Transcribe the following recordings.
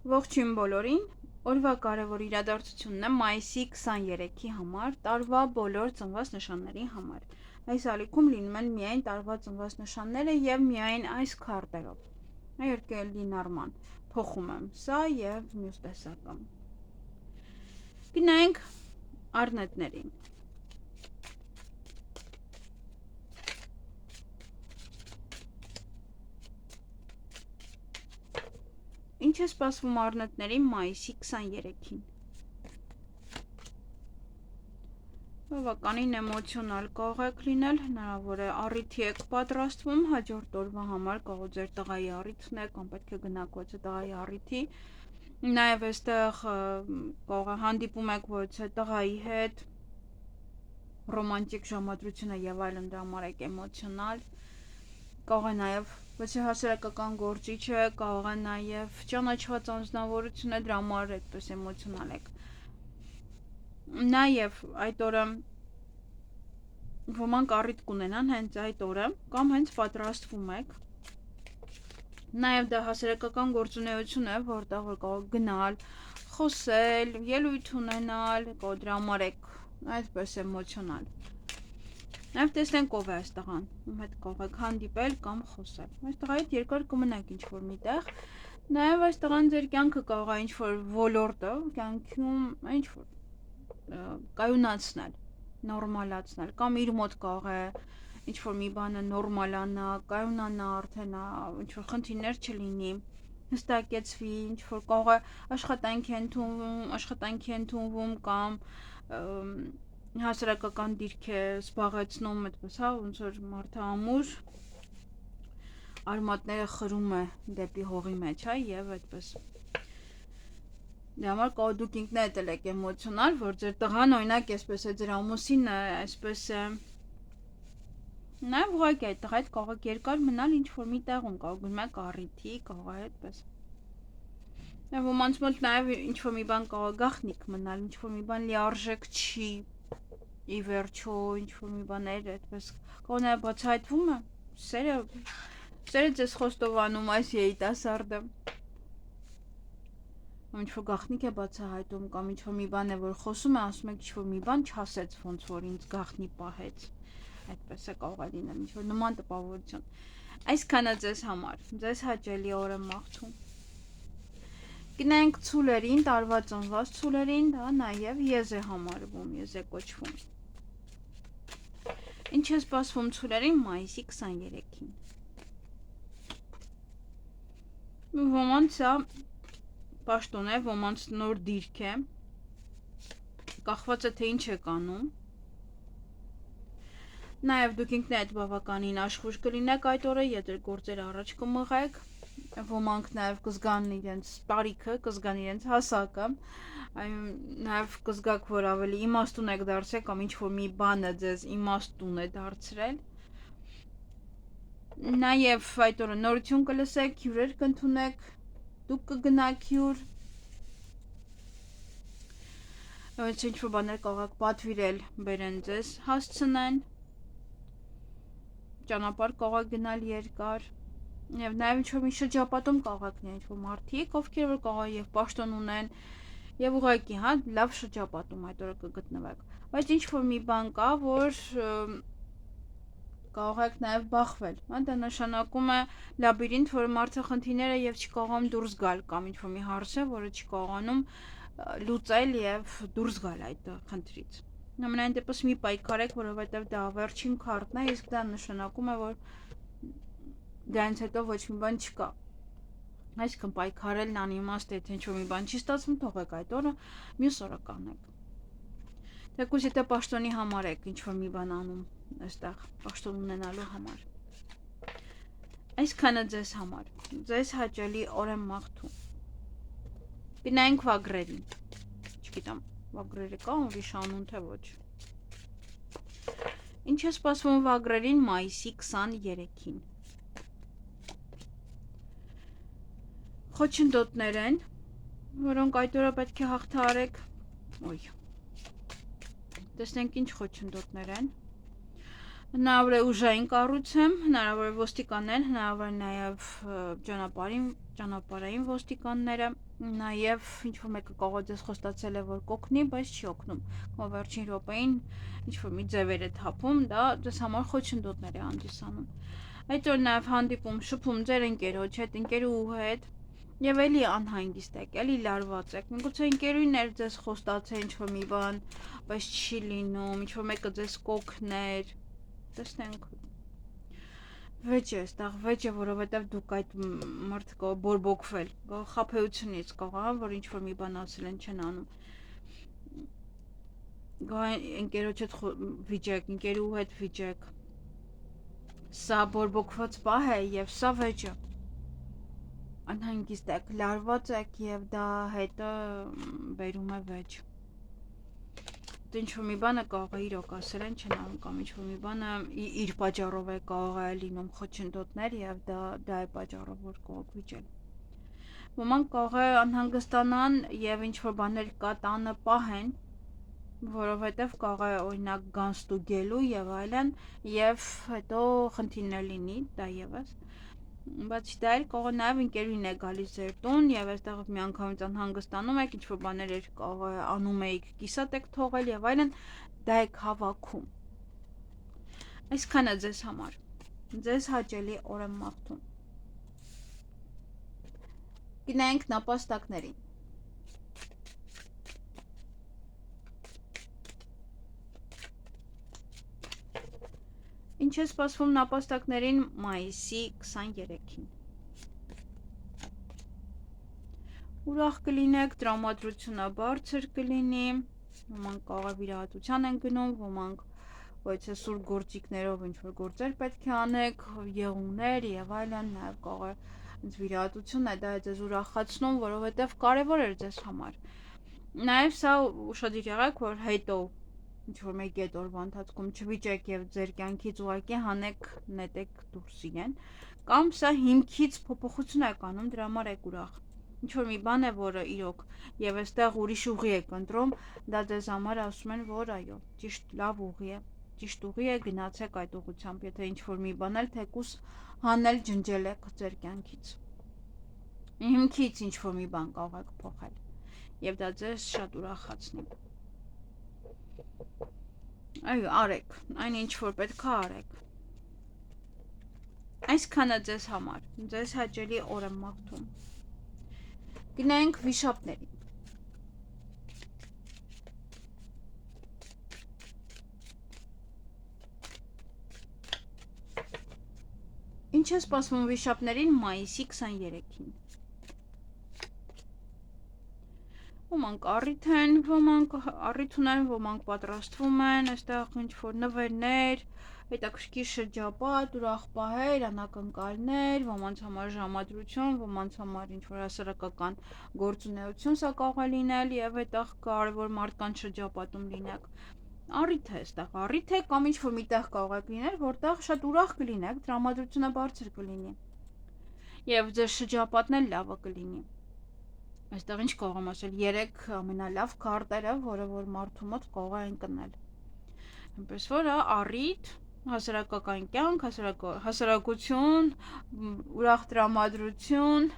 Ողջույն բոլորին, օրվա կարևոր իրադարձությունն է մայիսի 23-ի համար, տարվա բոլոր ծնված նշանների համար։ Այս ալիքում լինում են միայն տարվա ծնված նշանները և միայն այս քարտերով։ Երկու լինարման փոխում եմ սա և մյուս տեսակը։ Գնայինք առնետներին։ Ինչ է սպասվում առնետներին մայիսի 23-ին։ Բավականին էմոցիոնալ կարող եք լինել, հնարավոր է առիթի եք պատրաստվում, հաջորդ օրվա համար կարող ձեր տղայի առիթն է, կամ պետք է գնաք ոչը տղայի առիթի, նաև այստեղ կարող է հանդիպում եք ոչը տղայի հետ, ռոմանտիկ ժամադրությունը և այլն, դրա համար եք էմոցիոնալ, կարող է նաև ոչը հասարակական գործիչ է, կարող է նաև ճանաչված անձնավորություն է, դրա համար այդպես էմոցիոնալ եք։ Նաև այդ օրը ոմանք առիթ կունենան հենց այդ օրը, կամ հենց պատրաստվում եք։ Նաև դա հասարակական գործունեություն է, որտեղ որ կարող գնալ, խոսել, ելույթ ունենալ, դրա համար եք այդպես էմոցիոնալ։ Նաև տեսնենք ով է այս տղան, ում հետ կարող եք հանդիպել կամ խոսել։ Այս տղայի հետ երկար կմնաք ինչ-որ միտեղ։ Նաև այս տղան ձեր կյանքը կարող է ինչ-որ ոլորտը կյանքում ինչ-որ կայունացնել, նորմալացնել, կամ իր մոտ կարող է ինչ-որ մի բանը նորմալանա, կայունանա, արդեն ինչ-որ խնդիրներ չլինի, հստակեցվի, ինչ-որ կարող է աշխատանքի ընդունվում կամ հասարակական դիրք է զբաղեցնում, այդպես ոնց որ մարդը ամուր արմատները խրում է դեպի հողի մեջ, եւ այդպես։ Դրա համար կարող դուք ինքներդ եք էմոցիոնալ, որ ձեր տղան օրինակ այսպես է, ձեր ամուսինը այսպես է։ Նաև ուղղակի այդ տղայի հետ կարող եք երկար մնալ ինչ-որ մի տեղում, կարող գնում եք առիթի, կարող է այդպես։ Ոմանց մոտ նաև ինչ-որ մի բան կարող է գաղտնիք մնալ, ինչ-որ մի բան լիարժեք չի, ի վերջո ինչ-որ մի բաներ այդպես կարող նաև բացահայտվում է, սերը ձեզ խոստովանում այս երիտասարդը, ինչ-որ գաղտնիք է բացահայտում, կամ ինչ-որ մի բան է, որ խոսում է, ասում եք ինչ-որ մի բան չասեց, ոնց որ ինձ գաղտնի պահեց, այդպես է կարող է լինել, ինչ-որ նման տպավորություն։ Այսքանը ձեզ համար, ձեզ հաճելի օր եմ մաղթում։ Գնանք ցուլերին, տարվա ծնված ցուլերին, դա նաև եզ է համարվում, եզ է կոչվում։ Ինչ է սպասվում ցուլերին մայիսի 23-ին։ Ոմանց սա պաշտոն է, ոմանց նոր դիրք է, կախված է թե ինչ եք անում։ Նաև դուք ինքներդ բավականին աշխույժ կլինեք այդ օրը, եթե գործեր առաջ կմղեք, ոմանք նաև կզգան իրենց տարիքը, կզգան իրենց հասակը, նաև կզգաք, որ ավելի իմաստուն եք դարձել, կամ ինչ-որ մի բանը ձեզ իմաստուն է դարձրել։ Նաև այդ օրը նորություն կլսեք, հյուրեր կընդունեք, դուք կգնաք հյուր, ինչ-որ բաներ կարող եք պատվիրել, բերեն ձեզ, հասցնեն, ճանապարհ կարող եք գնալ երկար, եւ նաեւ ինչ-որ մի շրջապատում կարող եք լինել ինչ-որ մարդիկ, ովքեր որ կարող է եւ պաշտոն ունեն, եւ ուղղակի, լավ շրջապատում այդ օրը կգտնվեք, բայց ինչ-որ մի բան կա, որ կարող եք նաեւ բախվել, դա նշանակում է լաբիրինթ, որը մարդը խնդիրները եւ չի կարողանում դուրս գալ, կամ ինչ-որ մի հարց է, որը չի կարողանում լուծել եւ դուրս գալ այդ խնդրից։ Ամենայն դեպս մի պայքարեք, որովհետև դա վերջին քարտն է, իսկ դա նշանակում է, որ դրանից հետո ոչ մի բան չկա։ Այսինքն պայքարելն անիմաստ է, եթե ինչ-որ մի բան չի ստացվում, թողեք այդ օրը, մյուս օրը կանեք։ Թեկուզ եթե պաշտոնի համար եք ինչ-որ մի բան անում, այստեղ պաշտոն ունենալու համար։ Այսքանը ձեզ համար, ձեզ հաճելի օր եմ մաղթում։ Գնայինք վագրերին, չգիտեմ, վագրերը կա ուրիշ անուն թե ոչ։ Ինչ է սպասվում վագրերին մայիսի 23-ին։ Խոչընդոտներ են, որոնք այդ օրը պետք է հաղթահարեք։ Տեսնենք ինչ խոչընդոտներ են։ Հնարավոր է ուժային կառույցեմ, հնարավոր է ոստիկաններ, հնարավոր է նաև ճանապարհային ոստիկանները, նաև ինչ-որ մեկը կարող է ձեզ խոստացել է, որ կօգնի, բայց չի օգնում, կամ վերջին րոպեին ինչ-որ մի ձևեր է թափում, դա ձեզ համար խոչընդոտներ է հանդիսանում։ Այդ օր նաև հանդիպում, շփում ձեր ընկերոջ հետ, ընկերուհու հետ, եւ էլի անհանգիստ եք, էլի լարված եք, միգուցե ընկերուներ ձեզ խոստացել ինչ-որ մի բան, բայց չի լինում, ինչ-որ մեկը ձեզ կօգներ, տեսնենք վեճ է, այստեղ վեճ է, որովհետև դուք այդ մարդը բորբոքվել, խաբեությունից կարող, որ ինչ-որ մի բան ասել են չեն անում, ընկերոջ հետ վիճեք, ընկերուհու հետ վիճեք, սա բորբոքված պահ է եւ սա վեճ է, անհանգիստ եք, լարված եք եւ դա հետը բերում է վեճ, ինչ-որ մի բանը կարող է իրոք ասել են չեն անում կամ ինչ-որ մի բանը իր պատճառով է կարող է լինում խոչընդոտներ եւ դա է պատճառով որ կարող վիճել։ Ոմանք կարող է անհանգստանան եւ ինչ-որ բաներ կա տանը պահեն, որովհետեւ կարող է օրինակ գան ստուգելու եւ այլն եւ հետո խնդիրներ լինի դա եւս։ Բացի դա էլ կարող է նաև ընկերուին է գալիս ձեր տուն եւ այստեղ միանգամից անհանգստանում եք, ինչ-որ բաներ կարող է անում եք, կիսատ եք թողել եւ այլն, դա եք հավաքում։ Այսքանը ձեզ համար։ Ձեզ հաճելի օր եմ մաղթում։ Գնանք նապաստակներին։ Ինչ է սպասվում նապաստակներին մայիսի 23-ին։ Ուրախ կլինեք, տրամադրությունը բարձր կլինի, ոմանք կարող է վիրահատության են գնում, ոմանք ոչ է սուր գործիքներով ինչ-որ գործեր պետք է անեք, եղունգներ եւ այլն, նաեւ կարող է վիրահատություն է, դա է ձեզ ուրախացնում, որովհետեւ կարեւոր է ձեզ համար։ Նաեւ սա ուշադիր եղեք, որ հետո ինչ-որ մեկի այդ օրվա ընթացքում չվիճեք եւ ձեր կյանքից ուղղակի հանեք, նետեք դուրս իրեն, կամ սա հիմքից փոփոխություն է կանում, դրա համար եք ուրախ։ Ինչ-որ մի բան է, որը իրոք եւ այստեղ ուրիշ ուղի է կընտրում, դա ձեզ համար ասում են, որ այո, ճիշտ լավ ուղի է, ճիշտ ուղի է, գնացեք այդ ուղղությամբ, եթե ինչ-որ մի բան էլ թեկուս հանել ջնջել եք ձեր կյանքից։ Հիմքից ինչ-որ մի բան կարող եք փոխել եւ դա ձեզ շատ ուրախացնի։ Այո, արեք, այնինչ որ պետք է արեք։ Այսքանը ձեզ համար, ձեզ հաճելի օր եմ մաղթում։ Գնանք վիշապներին։ Ինչ է սպասվում վիշապներին մայիսի 23-ին։ Ոմանք առիթ են, ոմանք առիթ ունեն, ոմանք պատրաստվում են, այստեղ ինչ-որ նվերներ, հետաքրքիր շրջապատ, ուրախ պահեր, անակնկալներ, ոմանց համար ժամադրություն, ոմանց համար ինչ-որ հասարակական գործունեություն սա կարող է լինել եւ այդտեղ կարևոր մարդկանց շրջապատում լինեք։ Առիթ է այստեղ, առիթ է կամ ինչ-որ միտեղ կարող եք լինել, որտեղ շատ ուրախ կլինեք, տրամադրությունը բարձր կլինի եւ ձեր շրջապատն էլ լավը կլինի։ Այստեղ ինչ կարող եմ ասել, 3 ամենալավ քարտերը, որը որ մարդու մոտ կարող է ընկնել։ Այնպես որ առիթ, հասարակական կյանք, հասարակություն, ուրախ տրամադրություն,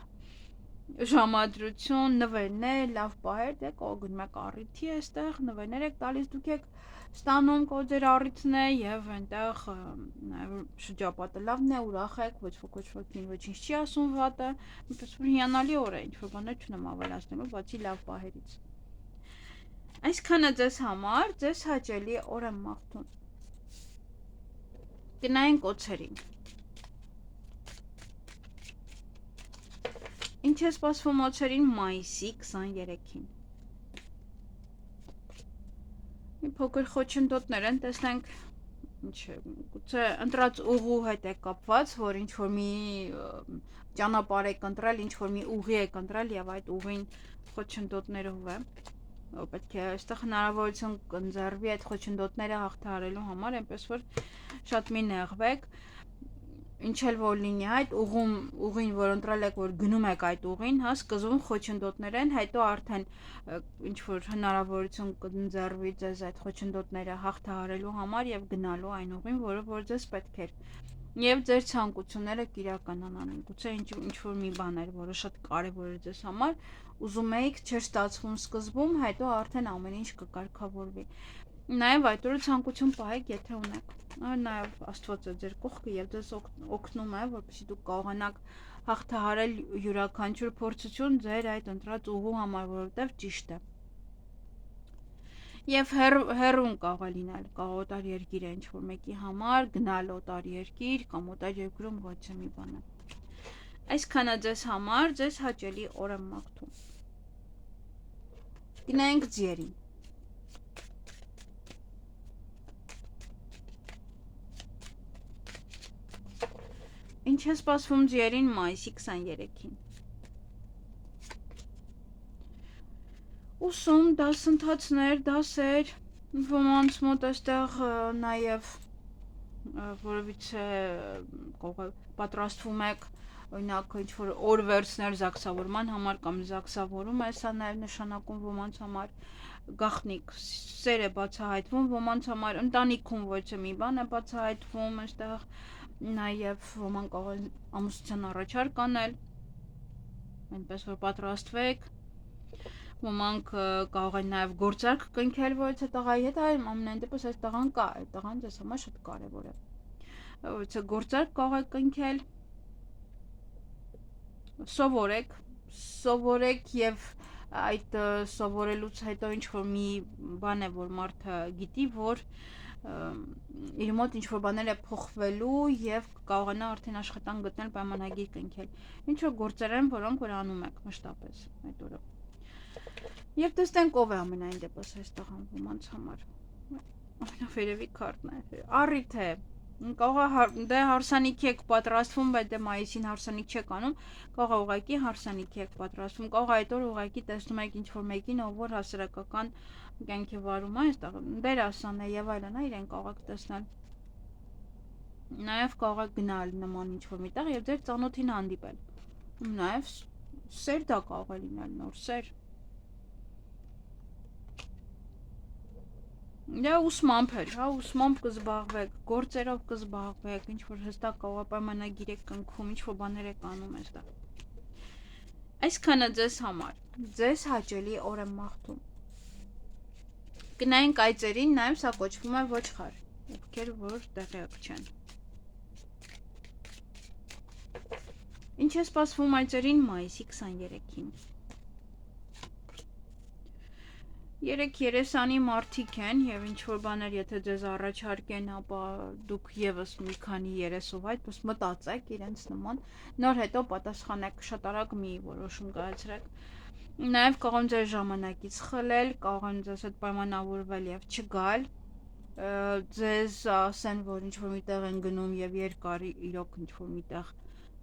ժամադրություն, նվերներ, լավ պահեր, դե կարող գնում եք առիթի այստեղ, նվերներ եք տալիս, դուք եք ստանում կո ձեր առիթն է եւ այնտեղ նաեւ շրջապատը լավն է, ուրախ եք, ոչ ոքին ոչինչ չի ասում վատը, այնպես որ հիանալի օր է, ինչ-որ բաներ չունեմ ավելացնելու, բացի լավ պահերից։ Այսքանը ձեզ համար, ձեզ հաճելի օր եմ մաղթում։ Գնանք օձերին։ Ինչ է սպասվում օձերին մայիսի 23-ին։ Մի փոքր խոչընդոտներ են, տեսնենք ինչ է, գուցե ընտրած ուղու հետ է կապված, որ ինչ-որ մի ճանապարհ եք ընտրել, ինչ-որ մի ուղի եք ընտրել եւ այդ ուղին խոչընդոտներով է, որ պետք է այստեղ հնարավորություն կընձեռվի այդ խոչընդոտները հաղթահարելու համար, այնպես որ շատ մի նեղվեք, ինչ էլ որ լինի այդ ուղին, որ ընտրել եք, որ գնում եք այդ ուղին, հա, սկզբում խոչընդոտներ են, հետո արդեն ինչ որ հնարավորություն կընձեռվի ձեզ այդ խոչընդոտները հաղթահարելու համար եւ գնալու այն ուղին, որ ձեզ պետք էր։ Եվ ձեր ցանկությունները կիրականանան։ Գուցե ինչ որ մի բան էր, որը շատ կարևոր էր ձեզ համար, ուզում էիք, չէր ստացվում սկզբում, հետո արդեն ամեն ինչ կկարգավորվի։ Նաև այդ օրը ցանկություն պահեք, եթե ունեք։ Նաև Աստված է ձեր կողքը եւ ձեզ օգնում է, որպեսզի դուք կարողանաք հաղթահարել յուրաքանչյուր փորձություն ձեր այդ ընտրած ուղու համար, որովհետեւ ճիշտ է։ Եվ հերուն կարող է լինել, կարող օտար երկիր է ինչ-որ մեկի համար, գնալ օտար երկիր կամ օտար երկրում ոչ մի բան է։ Այսքանը ձեզ համար, ձեզ հաճելի օր եմ մաղթում։ Գնանք ձիերին։ Ինչ է սպասվում ձիերին մայիսի 23-ին։ Ուսում, դասընթացներ, դասեր, ոմանց մոտ այստեղ նաև որովիցե պատրաստվում եք, օրինակ ինչ-որ օր վերցնել զաքսավորման համար կամ զաքսավորում է, սա նաև նշանակում ոմանց համար գաղտնիք սեր է բացահայտվում, ոմանց համար ընտանիքում ոչ մի բան է բացահայտվում, այստեղ նաև ոմանք կարող են ամուսնության առաջարկ անել, այնպես որ պատրաստվեք, ոմանք կարող են նաև գործարք կնքել, որից է տղայի հետ, ամենայն դեպս այս տղան կա, այդ տղան ձեզ համար շատ կարևոր է, որից է գործարք կարող եք կնքել, սովորեք և այդ սովորելուց հետո ինչ-որ մի բան է, որ մարդը գիտի, որ իր մոտ ինչ-որ բաներ է փոխվելու և կարողանա արդեն աշխատանք գտնել, պայմանագիր կնքել, ինչ-որ գործեր են, որոնք որ անում եք մշտապես այդ օրը։ Եվ տեսնենք ով է ամենայն դեպս այս տղան ոմանց համար, ամենավերևի քարտն է, առիթ է, կարող է հարսանիքի եք պատրաստվում, բայց դե մայիսին հարսանիք չեք անում, կարող է ուղղակի հարսանիքի եք պատրաստվում, կարող է այդ օր ուղղակի տեսնում եք ինչ-որ մեկին, ով որ հասարակական կյանքի վարում է, այստեղ դերասան է եւ այլն, իրեն կարող եք տեսնել։ Նաեւ կարող եք գնալ նման ինչ-որ միտեղ եւ ձեր ծանոթին հանդիպել։ Նաեւ սեր դա կարող է լինել, նոր սեր։ Դա ուսմամբ էր, հա, ուսմամբ կզբաղվեք, գործերով կզբաղվեք, ինչ-որ հստակ կարող է պայմանագիր եք կնքում, ինչ-որ բաներ եք անում այստեղ։ Այսքանը ձեզ համար, ձեզ հաճելի օր եմ մաղթում։ Գնայինք այծերին, նաև սա կոչվում է ոչխար, ովքեր որ տեղյակ չեն։ Ինչ է սպասվում այծերին մայիսի 23-ին։ Երեք երեսանի մարդիկ են և ինչ-որ բաներ եթե ձեզ առաջարկեն, ապա դուք ևս մի քանի երեսով այդպես մտածեք իրենց նման, նոր հետո պատասխանեք, շատ արագ մի որոշում կայացրեք։ Նաև կարող են ձեր ժամանակից խլել, կարող են ձեզ հետ պայմանավորվել և չգալ, ձեզ ասեն, որ ինչ-որ միտեղ են գնում և երկար իրոք ինչ-որ միտեղ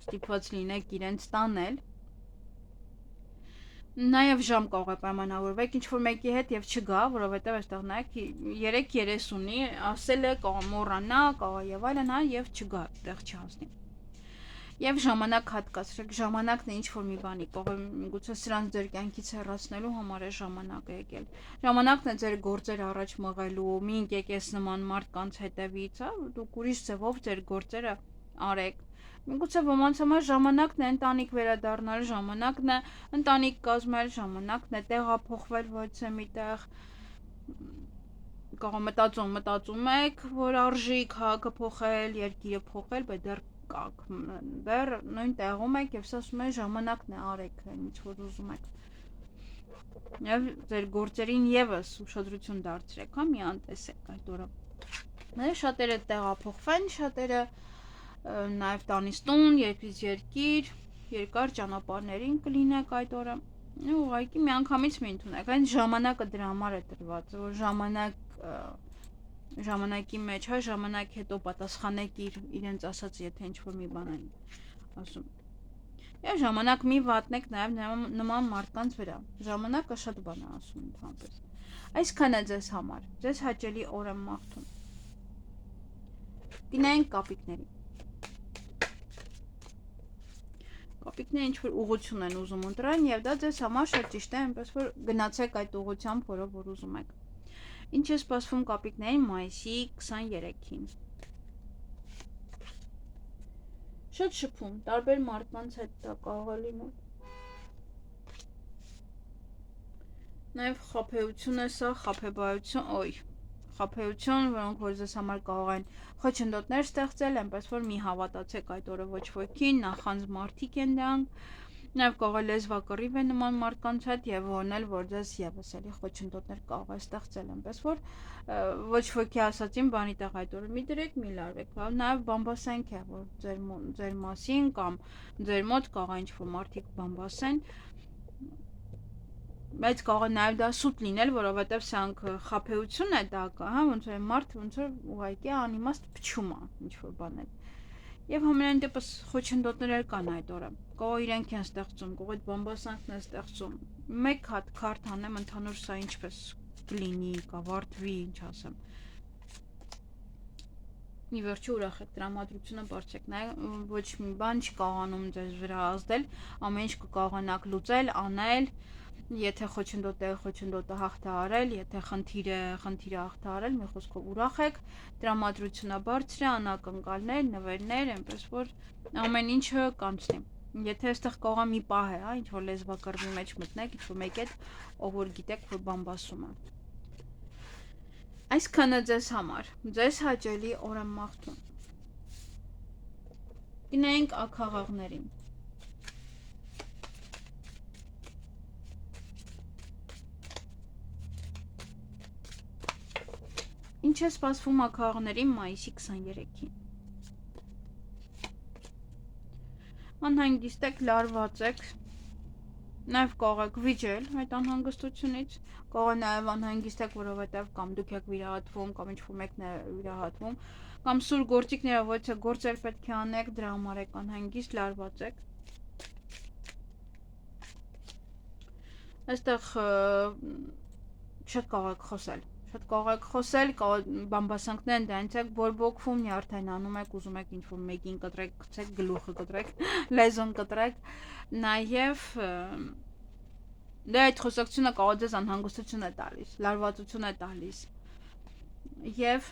ստիպված լինեք իրենց տանել։ Նաև ժամ կարող է պայմանավորվեք ինչ-որ մեկի հետ և չգա, որովհետև այստեղ նայեք 3:30 ունի, ասել է կարող մոռանա, կարող եւ այլն, եւ չգա, տեղ չհասնի։ Եվ ժամանակ հատկացրեք, ժամանակն է ինչ-որ մի բանի, գուցե սրանց ձեր կյանքից հեռացնելու համար է ժամանակը եկել։ Ժամանակն է ձեր գործեր առաջ մղելու, մի ընկեք ես նման մարդկանց հետևից, հա, դուք ուրիշ ձևով ձեր գործերը արեք։ Միգուցե ոմանց համար ժամանակն է ընտանիք վերադառնալ, ժամանակն է ընտանիք կազմել, ժամանակն է տեղափոխվել ոչ միտեղ, կարող մտածում եք, որ արժի քաղաքը փոխել, երկիրը փոխել, բայց դեռ նույն տեղում եք և սա ասում է ժամանակն է արեք, ինչ որ ուզում եք։ Եվ ձեր գործերին ևս ուշադրություն դարձրեք, հա, մի անտեսեք այդ օրը։ Շատերը տեղափոխվեն, շատերը նաև տանից տուն, երկրից երկիր, երկար ճանապարհներին կլինեք այդ օրը։ Ուղղակի միանգամից մի ընդունեք, այն ժամանակը դրա համար է տրված, որ ժամանակի մեջ, հա, ժամանակ հետո պատասխանեք իրենց ասած, եթե ինչ-որ մի բան են ասում։ Եվ ժամանակ մի վատնեք նաև նման մարդկանց վրա, ժամանակը շատ բան է ասում ընդհանրապես։ Այսքանը ձեզ համար, ձեզ հաճելի օր եմ մաղթում։ Գնայինք կապիկներին։ կապիկները ինչ որ ուղղություն են ուզում ընտրեն եւ դա ձեզ համար շատ ճիշտ է, այնպես որ գնացեք այդ ուղղությամբ, որով որ ուզում եք։ Ինչ է սպասվում կապիկներին մայիսի 23-ին։ Շատ շփում, տարբեր մարդկանց հետ դա կարող է լինել։ Նաև խաբեություն է սա, խաբեություն, որոնք որ ձեզ համար կարող են խոչընդոտներ ստեղծել, այնպես որ մի հավատացեք այդ օրը ոչ ոքին, նախանձ մարդիկ են դրանք, նաև կարող է լեզվակռիվ է նման մարդկանց հետ եւ որնել, որ ձեզ եւս էլի խոչընդոտներ կարող է ստեղծել, այնպես որ ոչ ոքի ասածին բանի տեղ այդ օրը մի դրեք, մի լարվեք, նաև բամբասենք է, որ ձեր մասին կամ ձեր մոտ կարող է ինչ-որ մարդիկ բամբասեն, բայց կարող է նաև դա սուտ լինել, որովհետև սրանք խաբեություն է դա, հա, ոնց որ մարդ ոնց որ ուղղակի անիմաստ փչում է ինչ-որ բաներ։ Եվ համենայն դեպս խոչընդոտներ կան այդ օրը։ Կարող իրենք են ստեղծում, կարող այդ բամբասանքն է ստեղծում։ Մեկ հատ քարտ անեմ ընդհանուր սա ինչպես կլինի, կավարտվի, ինչ ասեմ։ Ի վերջո ուրախ եք, տրամադրությունը բարձեք, ոչ մի բան չի կարողանում ձեզ վրա ազդել, ամեն ինչ կկարողանաք լուծել, անել, եթե խոչընդոտը հաղթահարել, եթե խնդիրը հաղթահարել, մի խոսքով ուրախ եք, տրամադրությունը բարձր է, անակնկալներ, նվերներ, այնպես որ ամեն ինչը կանցնի։ Եթե այստեղ կարող է մի պահ է, հա, ինչ որ լեզվակռվի մեջ մտնեք, ինչ որ մեկ այդ ով որ գիտեք, որ բամբասում է։ Այսքանը ձեզ համար, ձեզ հաճելի օր եմ մաղթում։ Գնայինք աքաղաղներին։ Ինչ է սպասվում աքաղաղներին մայիսի 23-ին։ Անհանգիստ եք, լարված եք, նաև կարող եք վիճել այդ անհանգստությունից, կարող է նաև անհանգիստ եք, որովհետև կամ դուք եք վիրահատվում, կամ ինչ-որ մեկն է վիրահատվում, կամ սուր գործիքներով ոչ թե գործեր պետք է անեք, դրա համար եք անհանգիստ, լարված եք։ Այստեղ շատ կարող եք խոսել, բամբասանքներ են դրանից եք բորբոքվում, նյարդայնանում եք, ուզում եք ինչ-որ մեկին կտրեք, գցեք, գլուխը կտրեք, լեզուն կտրեք, նաև դե այդ խոսակցությունը կարող է ձեզ անհանգստություն է տալիս, լարվածություն է տալիս և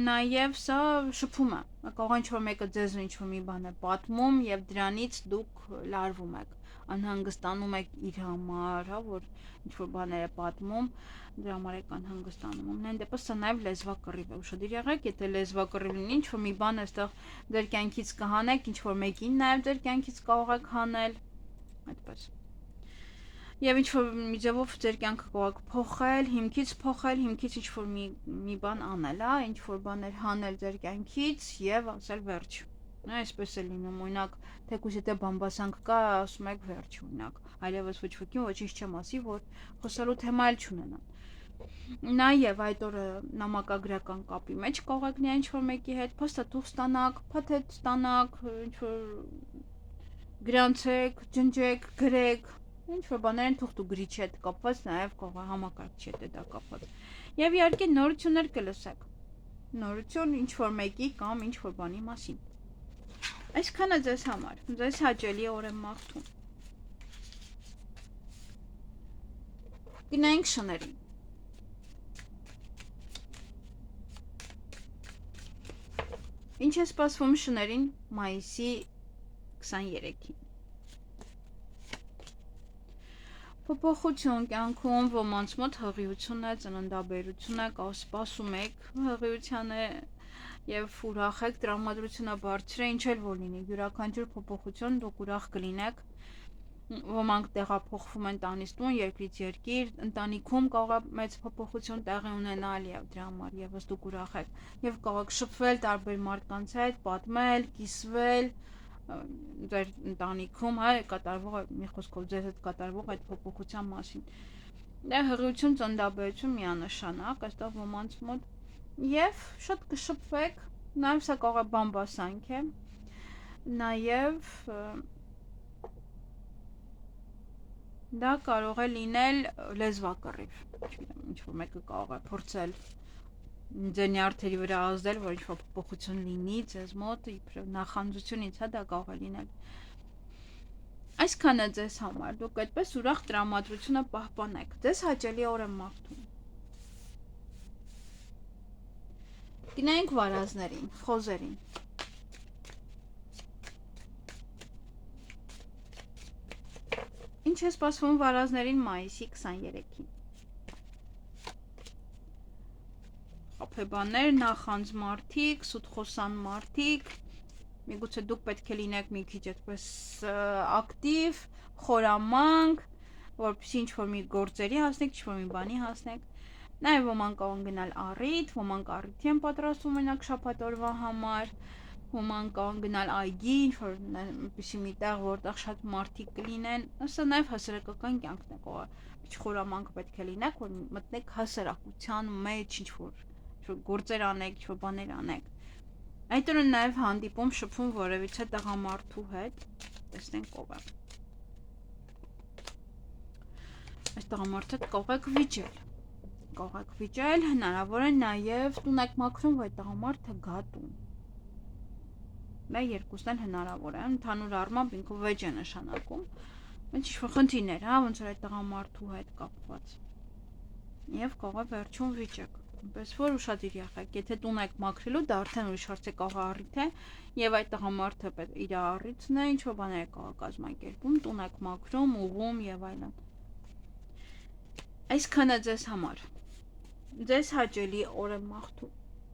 նաև սա շփում է, կարող է ինչ-որ մեկը ձեզ ինչ-որ մի բան է պատմում և դրանից դուք լարվում եք, անհանգստանում եք իր համար, հա, որ ինչ-որ բաներ է պատմում, դրա համար եք անհանգստանում, ամենայն դեպս սա նաև լեզվակռիվ է, ուշադիր եղեք, եթե լեզվակռիվ լինի, ինչ-որ մի բան այստեղ ձեր կյանքից կհանեք, ինչ-որ մեկին նաև ձեր կյանքից կարող եք հանել, այդպես։ Եվ ինչ-որ մի ձևով ձեր կյանքը կարող եք փոխել, հիմքից ինչ-որ մի բան անել, հա, ինչ-որ բաներ հանել ձեր կյանքից և ասել վերջ։ Այսպես է լինում, օրինակ, թեկուզ եթե բամբասանք կա, ասում եք վերջ, օրինակ, այլևս ոչ ոքին ոչինչ չեմ ասի, որ խոսելու թեմա էլ չունենան։ Նաև այդ օրը նամակագրական կապի մեջ կարող եք լինել ինչ-որ մեկի հետ, փաստաթուղթ ստանաք, փաթեթ ստանաք, ինչ-որ գրանցեք, ջնջեք, գրեք, ինչ-որ բաներ են թուղթ ու գրիչի հետ կապված, նաև կարող է համակարգչի հետ է դա կապված։ Եվ իհարկե նորություններ կլսեք։ Նորություն ինչ-որ մեկի կամ ինչ-որ բանի մասին։ Այսքանը ձեզ համար, ձեզ հաճելի օր եմ մաղթում։ Գնայինք շներին։ Ինչ է սպասվում շներին մայիսի 23-ին։ Փոփոխություն կյանքում ոմանց մոտ հղիություն է, ծննդաբերություն է, կարող սպասում եք հղիությանը և ուրախ եք, տրամադրությունը բարձր է, ինչ էլ որ լինի, յուրաքանչյուր փոփոխություն դուք ուրախ կլինեք, ոմանք տեղափոխվում են տանից տուն, երկրից երկիր, ընտանիքում կարող է մեծ փոփոխություն տեղի ունենալ և դրա համար ևս դուք ուրախ եք և կարող եք շփվել տարբեր մարդկանց հետ, պատմել, կիսվել ձեր ընտանիքում, հա, կատարվող մի խոսքով ձեզ հետ կատարվող այդ փոփոխության մասին։ Դա հղիություն, ծննդաբերություն միանշանակ, այստեղ ոմանց մոտ և շատ կշփվեք, նաև սա կարող է բամբասանք է, նաև դա կարող է լինել լեզվակռիվ, ինչ-որ մեկը կարող է փորձել ձեր նյարդերի վրա ազդել, որ ինչ-որ փոփոխություն լինի ձեզ մոտ, իբրև նախանձությունից, հա, դա կարող է լինել։ Այսքանը ձեզ համար, դուք այդպես ուրախ տրամադրությունը պահպանեք, ձեզ հաճելի օր եմ մաղթում։ Գնայինք վարազներին, խոզերին։ Ինչ է սպասվում վարազներին մայիսի 23-ին։ Խաբեբաներ, նախանձ մարդիկ, սուտխոսան մարդիկ, միգուցե դուք պետք է լինեք մի քիչ այդպես ակտիվ, խորամանկ, որպեսզի ինչ-որ մի գործերի հասնեք, ինչ-որ մի բանի հասնեք։ Նաև ոմանք կարող են գնալ առիթ, ոմանք առիթի են պատրաստում մենակ շաբաթ օրվա համար, ոմանք կարող են գնալ այգի, ինչ-որ այնպիսի մի տեղ, որտեղ շատ մարդիկ կլինեն, սա նաև հասարակական կյանքն է կարող է, մի խորամանկ պետք է լինեք, որ մտնեք հասարակության մեջ, ինչ-որ գործեր անեք, ինչ-որ բաներ անեք։ Այդ օրը նաև հանդիպում շփում որևիցե տղամարդու հետ, տեսնենք ով է։ Այս տղամարդը կարող եք վիճել, հնարավոր է նաև տուն եք մաքրում, որ այդ տղամարդը գա տուն։ Դա երկուսն էլ հնարավոր է, ընդհանուր առմամբ ինքը վեճ է նշանակում, ինչ-որ խնդիրներ, հա, ոնց որ այդ տղամարդու հետ կապված։ Եվ կարող է վերջում վիճեք, այնպես որ ուշադիր եղեք, եթե տուն եք մաքրելու, դա արդեն ուրիշ հարց է, կարող առիթ է, եւ այդ տղամարդը իր առիթն է, ինչ-որ բաներ է կարող կազմակերպում, տուն եք մաքրում, ուղում եւ այլն։ Այսքանը ձեզ համար։ Ձեզ հաճելի օր եմ մաղթում։